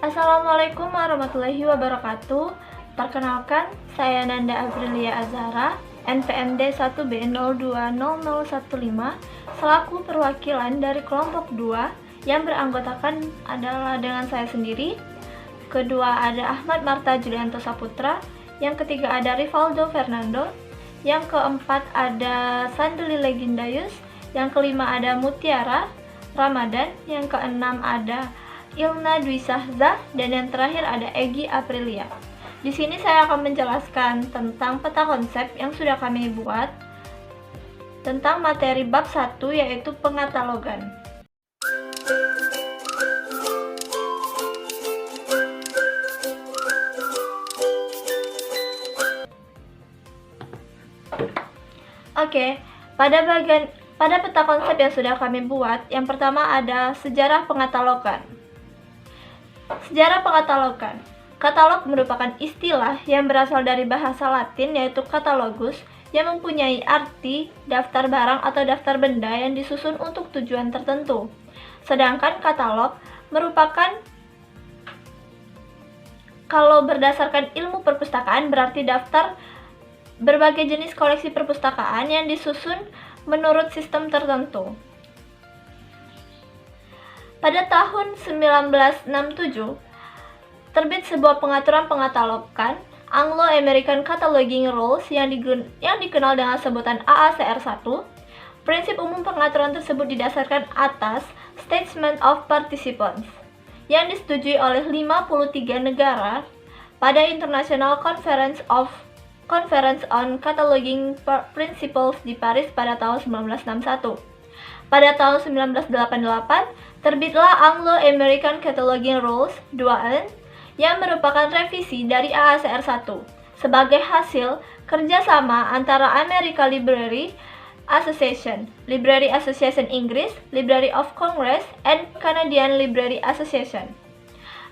Assalamualaikum warahmatullahi wabarakatuh. Perkenalkan, saya Nanda Aprilia Azhara, NPMD 1B020015, selaku perwakilan dari kelompok 2 yang beranggotakan adalah dengan saya sendiri. Kedua ada Ahmad Marta Julianto Saputra, yang ketiga ada Rivaldo Fernando, yang keempat ada Sandeli Legindayus, yang kelima ada Mutiara Ramadan, yang keenam ada Ilna Dwi Sahzah, dan yang terakhir ada Egy Aprilia. Di sini saya akan menjelaskan tentang peta konsep yang sudah kami buat tentang materi bab 1, yaitu pengatalogan. Oke, pada peta konsep yang sudah kami buat, yang pertama ada sejarah pengatalogan. Sejarah pengatalogan. Katalog merupakan istilah yang berasal dari bahasa Latin, yaitu catalogus, yang mempunyai arti daftar barang atau daftar benda yang disusun untuk tujuan tertentu. Sedangkan katalog merupakan, kalau berdasarkan ilmu perpustakaan, berarti daftar berbagai jenis koleksi perpustakaan yang disusun menurut sistem tertentu. Pada tahun 1967, terbit sebuah pengaturan pengatalogan, Anglo-American Cataloging Rules, yang dikenal dengan sebutan AACR 1. Prinsip umum pengaturan tersebut didasarkan atas Statement of Participants yang disetujui oleh 53 negara pada International Conference on Cataloging Principles di Paris pada tahun 1961. Pada tahun 1988, terbitlah Anglo-American Cataloging Rules 2N, yang merupakan revisi dari AACR 1 sebagai hasil kerjasama antara American Library Association Inggris, Library of Congress, and Canadian Library Association.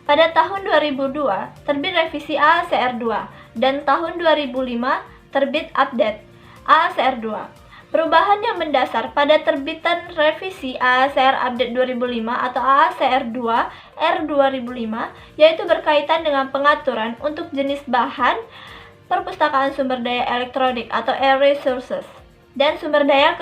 Pada tahun 2002 terbit revisi AACR 2 dan tahun 2005 terbit update AACR 2. Perubahan yang mendasar pada terbitan revisi AACR Update 2005 atau AACR 2 R 2005 yaitu berkaitan dengan pengaturan untuk jenis bahan perpustakaan sumber daya elektronik atau e-resources dan sumber daya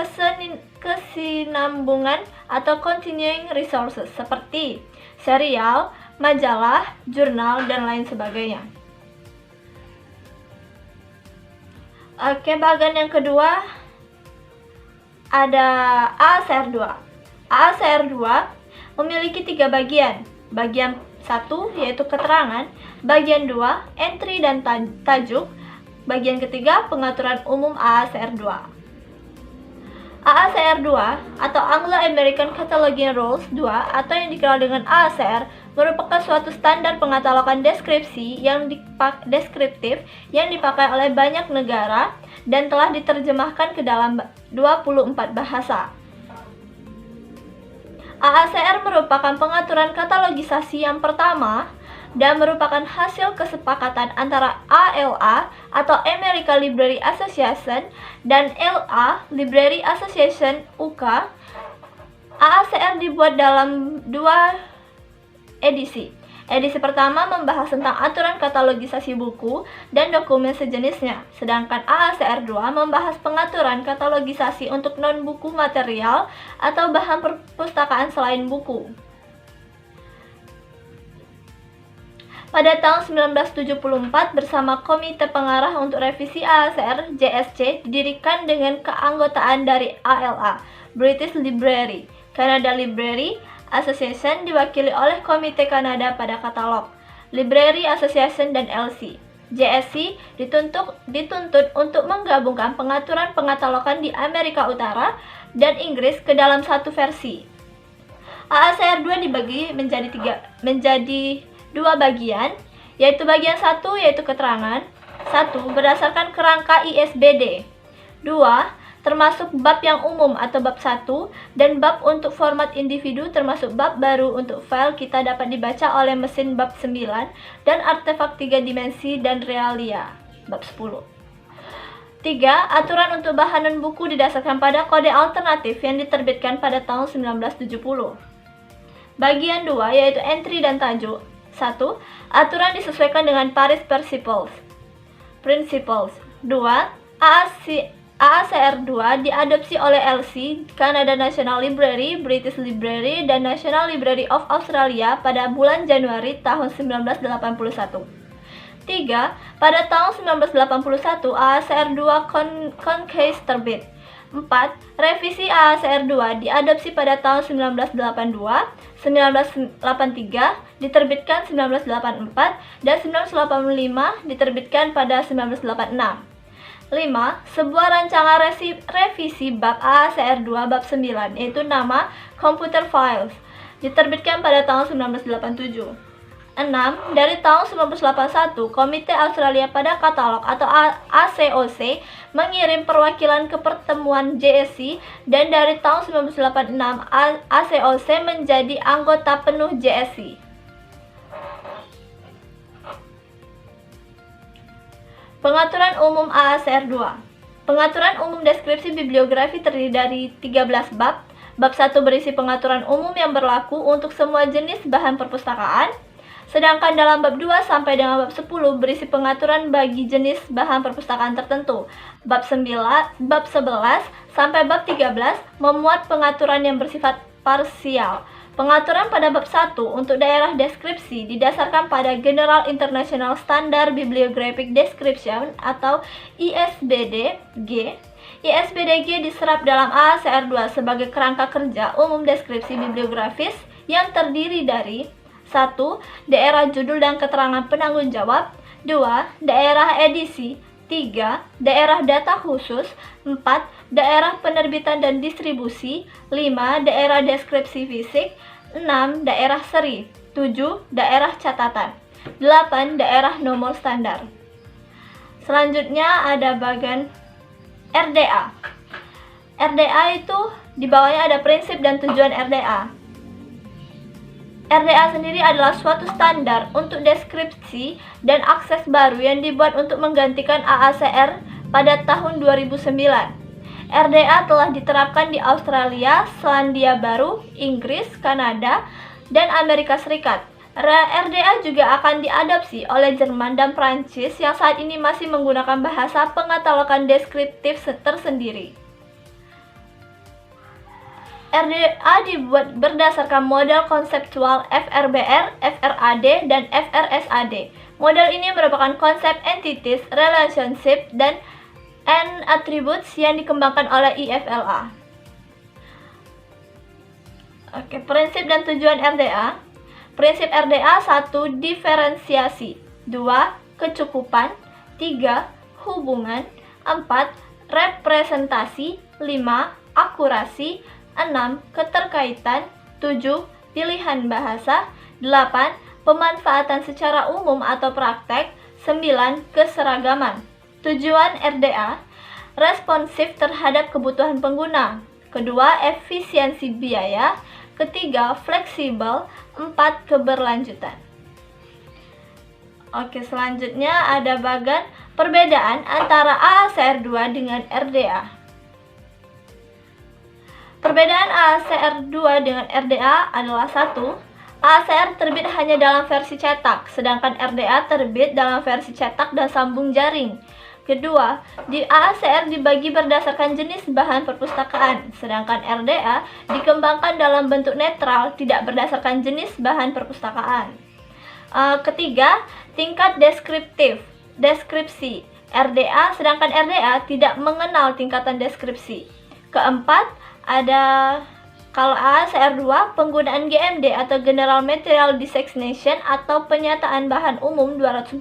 kesinambungan atau continuing resources seperti serial, majalah, jurnal, dan lain sebagainya. Oke, bagian yang kedua ada AACR 2. AACR 2 memiliki 3 bagian. Bagian 1 yaitu keterangan, bagian 2 entry dan tajuk, bagian ketiga pengaturan umum AACR 2. AACR 2 atau Anglo-American Cataloging Rules 2 atau yang dikenal dengan AACR merupakan suatu standar pengatalogan deskriptif yang dipakai oleh banyak negara dan telah diterjemahkan ke dalam 24 bahasa. AACR merupakan pengaturan katalogisasi yang pertama dan merupakan hasil kesepakatan antara ALA atau American Library Association dan LA Library Association UK. AACR dibuat dalam 2 edisi. Edisi pertama membahas tentang aturan katalogisasi buku dan dokumen sejenisnya, sedangkan AACR 2 membahas pengaturan katalogisasi untuk non-buku material atau bahan perpustakaan selain buku. Pada tahun 1974, bersama Komite Pengarah untuk Revisi AACR JSC didirikan dengan keanggotaan dari ALA, British Library, Canada Library Association diwakili oleh Komite Kanada pada katalog, Library Association, dan LC. JSC dituntut untuk menggabungkan pengaturan pengatalogan di Amerika Utara dan Inggris ke dalam satu versi. AACR 2 dibagi menjadi 2 bagian, yaitu bagian 1 yaitu keterangan. 1. Berdasarkan kerangka ISBD. 2. termasuk bab yang umum atau bab 1, dan bab untuk format individu termasuk bab baru untuk file kita dapat dibaca oleh mesin bab 9, dan artefak 3 dimensi dan realia bab 10. 3. Aturan untuk bahanan buku didasarkan pada kode alternatif yang diterbitkan pada tahun 1970. Bagian 2 yaitu entry dan tajuk. 1. Aturan disesuaikan dengan Paris Principles. 2. AACR 2 diadopsi oleh LC, Canada National Library, British Library, dan National Library of Australia pada bulan Januari tahun 1981. 3. Pada tahun 1981, AACR 2 Concase terbit. 4. Revisi AACR 2 diadopsi pada tahun 1982, 1983 diterbitkan 1984, dan 1985 diterbitkan pada 1986. 5. Sebuah rancangan revisi bab AACR 2 bab 9 yaitu nama Computer Files diterbitkan pada tahun 1987. 6. Dari tahun 1981, Komite Australia pada Katalog atau ACOC mengirim perwakilan ke pertemuan JSC, dan dari tahun 1986 ACOC menjadi anggota penuh JSC. Pengaturan umum AACR 2. Pengaturan umum deskripsi bibliografi terdiri dari 13 bab. Bab 1 berisi pengaturan umum yang berlaku untuk semua jenis bahan perpustakaan. Sedangkan dalam bab 2 sampai dengan bab 10 berisi pengaturan bagi jenis bahan perpustakaan tertentu. Bab 11 sampai bab 13 memuat pengaturan yang bersifat parsial. Pengaturan pada bab 1 untuk daerah deskripsi didasarkan pada General International Standard Bibliographic Description atau ISBD-G. ISBD-G diserap dalam AACR 2 sebagai kerangka kerja umum deskripsi bibliografis yang terdiri dari 1. Daerah judul dan keterangan penanggung jawab. 2. Daerah edisi. 3. Daerah data khusus. 4. Daerah penerbitan dan distribusi. 5. Daerah deskripsi fisik. 6. Daerah seri. 7. Daerah catatan. 8. Daerah nomor standar. Selanjutnya ada bagian RDA. RDA itu di bawahnya ada prinsip dan tujuan RDA. RDA sendiri adalah suatu standar untuk deskripsi dan akses baru yang dibuat untuk menggantikan AACR pada tahun 2009. RDA telah diterapkan di Australia, Selandia Baru, Inggris, Kanada, dan Amerika Serikat. RDA juga akan diadopsi oleh Jerman dan Prancis yang saat ini masih menggunakan bahasa pengatalogan deskriptif tersendiri. RDA dibuat berdasarkan model konseptual FRBR, FRAD, dan FRSAD. Model ini merupakan konsep entities, relationship, dan attributes yang dikembangkan oleh IFLA. Prinsip dan tujuan RDA. Prinsip RDA 1. Diferensiasi. 2. Kecukupan. 3. Hubungan. 4. Representasi. 5. Akurasi. 6. Keterkaitan. 7. Pilihan bahasa. 8. Pemanfaatan secara umum atau praktek. 9. Keseragaman. Tujuan RDA: responsif terhadap kebutuhan pengguna. Kedua, efisiensi biaya. Ketiga, fleksibel. 4. Keberlanjutan. Selanjutnya ada bagian perbedaan antara AACR 2 dengan RDA. Perbedaan AACR 2 dengan RDA adalah 1. AACR terbit hanya dalam versi cetak, sedangkan RDA terbit dalam versi cetak dan sambung jaring. Kedua, di AACR dibagi berdasarkan jenis bahan perpustakaan, sedangkan RDA dikembangkan dalam bentuk netral, tidak berdasarkan jenis bahan perpustakaan. Ketiga, tingkat deskripsi RDA, sedangkan RDA tidak mengenal tingkatan deskripsi. Keempat, kalau AACR 2, penggunaan GMD atau General Material Designation atau penyataan bahan umum 245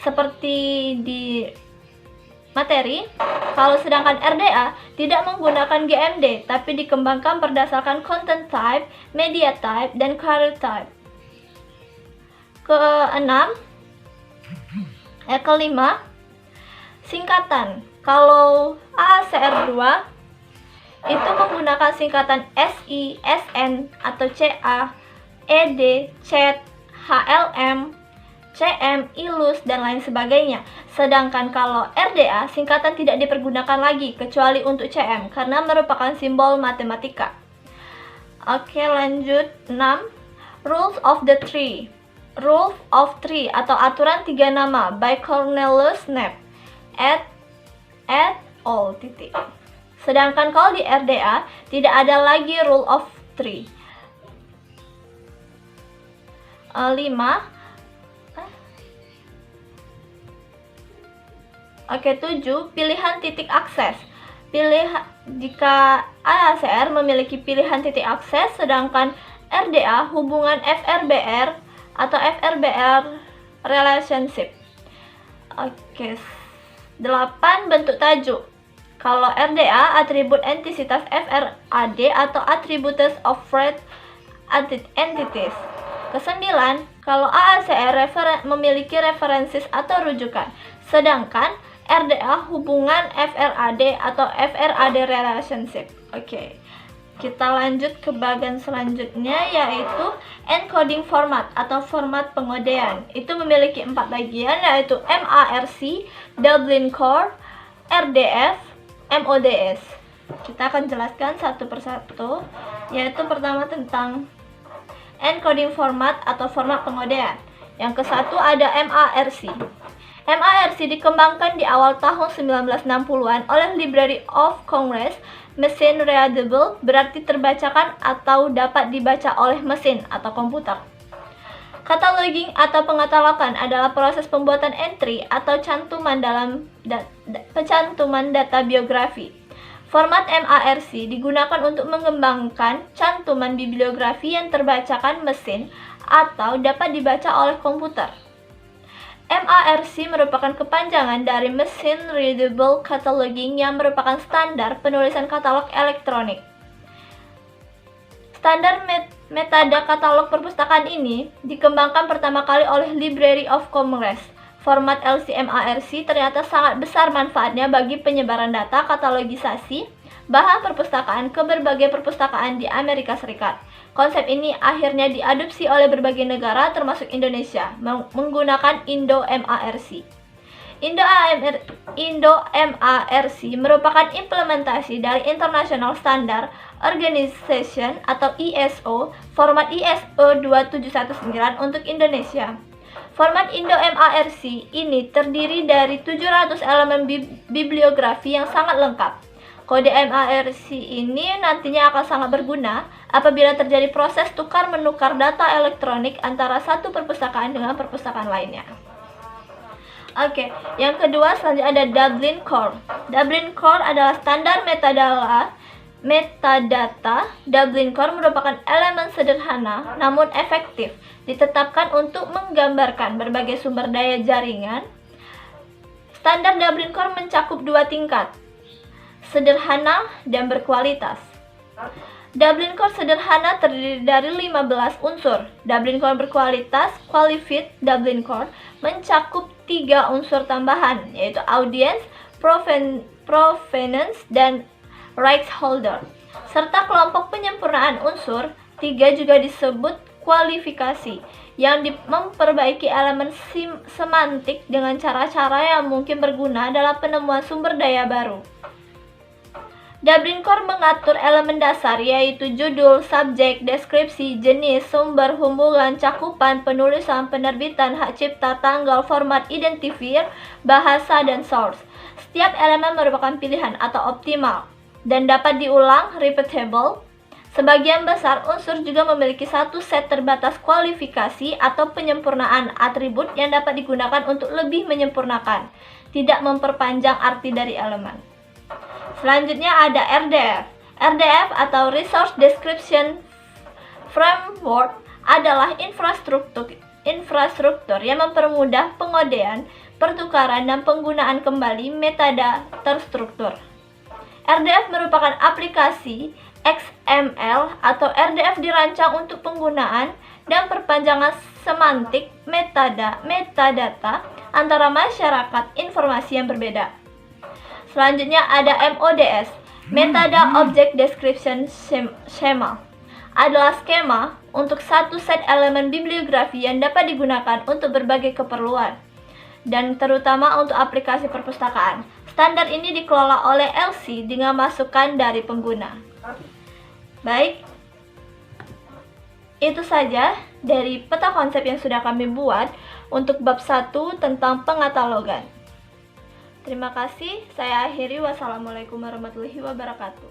seperti di materi. Kalau sedangkan RDA tidak menggunakan GMD tapi dikembangkan berdasarkan content type, media type, dan career type. Kelima, singkatan. Kalau AACR2 itu menggunakan singkatan SI, SN atau CA, ED, CET, HLM, CM, ILUS, dan lain sebagainya. Sedangkan kalau RDA, singkatan tidak dipergunakan lagi kecuali untuk CM karena merupakan simbol matematika. Oke, lanjut. 6. Rules of the Three. Rule of Three atau aturan tiga nama by Cornelius Knapp et al. Sedangkan kalau di RDA tidak ada lagi rule of three. 5. Oke, 7. Pilihan titik akses. Jika AACR memiliki pilihan titik akses, sedangkan RDA hubungan FRBR atau FRBR relationship. Oke. 8. Bentuk tajuk. Kalau RDA, atribut entisitas FRAD atau attributes of Fred entities. 9. Kalau AACR memiliki referensis atau rujukan, sedangkan RDA hubungan FRAD atau FRAD relationship. Oke. Kita lanjut ke bagian selanjutnya, yaitu encoding format atau format pengodean. Itu memiliki 4 bagian, yaitu MARC, Dublin Core, RDF, MODS. Kita akan jelaskan satu persatu, yaitu pertama tentang encoding format atau format pengodean. Yang ke-1 ada MARC. MARC dikembangkan di awal tahun 1960-an oleh Library of Congress. Machine readable berarti terbacakan atau dapat dibaca oleh mesin atau komputer. Cataloging atau pengatalogan adalah proses pembuatan entry atau cantuman dalam pencantuman data biografi. Format MARC digunakan untuk mengembangkan cantuman bibliografi yang terbacakan mesin atau dapat dibaca oleh komputer. MARC merupakan kepanjangan dari Machine Readable Cataloging yang merupakan standar penulisan katalog elektronik. Standar metadata katalog perpustakaan ini dikembangkan pertama kali oleh Library of Congress. Format LC-MARC ternyata sangat besar manfaatnya bagi penyebaran data katalogisasi bahan perpustakaan ke berbagai perpustakaan di Amerika Serikat. Konsep ini akhirnya diadopsi oleh berbagai negara termasuk Indonesia menggunakan Indo-MARC. Indo-MARC merupakan implementasi dari International Standard Organization atau ISO, format ISO 2719 untuk Indonesia. Format Indo-MARC ini terdiri dari 700 elemen bibliografi yang sangat lengkap. Kode MARC ini nantinya akan sangat berguna apabila terjadi proses tukar-menukar data elektronik antara satu perpustakaan dengan perpustakaan lainnya. Oke, yang kedua selanjutnya ada Dublin Core. Dublin Core adalah standar metadata. Dublin Core merupakan elemen sederhana namun efektif, ditetapkan untuk menggambarkan berbagai sumber daya jaringan. Standar Dublin Core mencakup 2 tingkat, sederhana dan berkualitas. Dublin Core sederhana terdiri dari 15 unsur. Dublin Core berkualitas, Qualified Dublin Core, mencakup 3 unsur tambahan, yaitu audience, provenance, dan rights holder. Serta kelompok penyempurnaan unsur, 3 juga disebut kualifikasi, yang memperbaiki elemen semantik dengan cara-cara yang mungkin berguna dalam penemuan sumber daya baru. Dublin Core mengatur elemen dasar yaitu judul, subjek, deskripsi, jenis, sumber, hubungan, cakupan, penulisan, penerbitan, hak cipta, tanggal, format, identifier, bahasa, dan source. Setiap elemen merupakan pilihan atau optimal dan dapat diulang, repeatable. Sebagian besar unsur juga memiliki satu set terbatas kualifikasi atau penyempurnaan atribut yang dapat digunakan untuk lebih menyempurnakan, tidak memperpanjang arti dari elemen. Selanjutnya ada RDF. RDF atau Resource Description Framework adalah infrastruktur yang mempermudah pengodean, pertukaran, dan penggunaan kembali metadata terstruktur. RDF merupakan aplikasi XML atau RDF dirancang untuk penggunaan dan perpanjangan semantik metadata antara masyarakat informasi yang berbeda. Selanjutnya ada MODS, Metadata Object Description Schema. Adalah skema untuk satu set elemen bibliografi yang dapat digunakan untuk berbagai keperluan, dan terutama untuk aplikasi perpustakaan. Standar ini dikelola oleh LC dengan masukan dari pengguna. Baik, itu saja dari peta konsep yang sudah kami buat untuk bab 1 tentang pengatalogan. Terima kasih, saya akhiri. Wassalamualaikum warahmatullahi wabarakatuh.